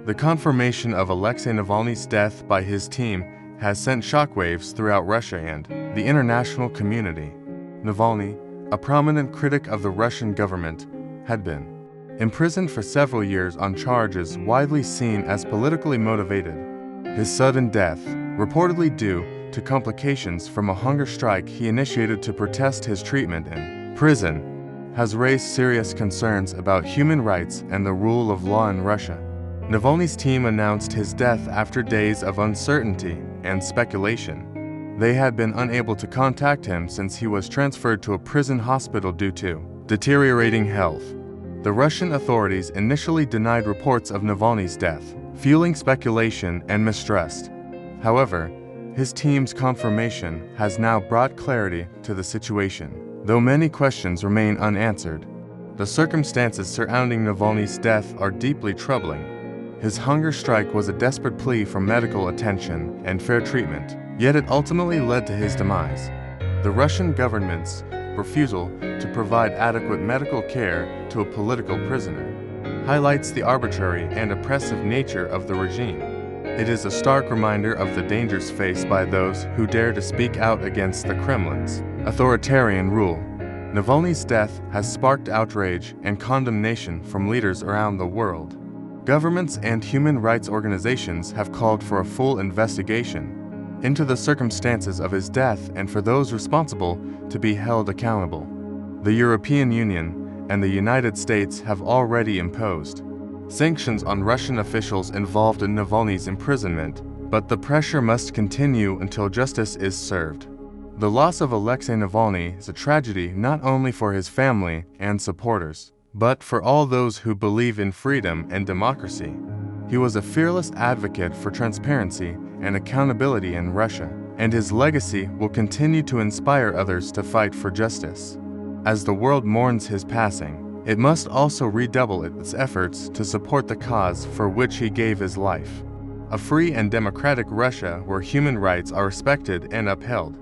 The confirmation of Alexei Navalny's death by his team has sent shockwaves throughout Russia and the international community. Navalny, a prominent critic of the Russian government, had been imprisoned for several years on charges widely seen as politically motivated. His sudden death, reportedly due to complications from a hunger strike he initiated to protest his treatment in prison, has raised serious concerns about human rights and the rule of law in Russia. Navalny's team announced his death after days of uncertainty and speculation. They had been unable to contact him since he was transferred to a prison hospital due to deteriorating health. The Russian authorities initially denied reports of Navalny's death, fueling speculation and mistrust. However, his team's confirmation has now brought clarity to the situation, though many questions remain unanswered. The circumstances surrounding Navalny's death are deeply troubling. His hunger strike was a desperate plea for medical attention and fair treatment, yet it ultimately led to his demise. The Russian government's refusal to provide adequate medical care to a political prisoner highlights the arbitrary and oppressive nature of the regime. It is a stark reminder of the dangers faced by those who dare to speak out against the Kremlin's authoritarian rule. Navalny's death has sparked outrage and condemnation from leaders around the world. Governments and human rights organizations have called for a full investigation into the circumstances of his death and for those responsible to be held accountable. The European Union and the United States have already imposed sanctions on Russian officials involved in Navalny's imprisonment, but the pressure must continue until justice is served. The loss of Alexei Navalny is a tragedy not only for his family and supporters, but for all those who believe in freedom and democracy. He was a fearless advocate for transparency and accountability in Russia, and his legacy will continue to inspire others to fight for justice. As the world mourns his passing, it must also redouble its efforts to support the cause for which he gave his life: a free and democratic Russia where human rights are respected and upheld.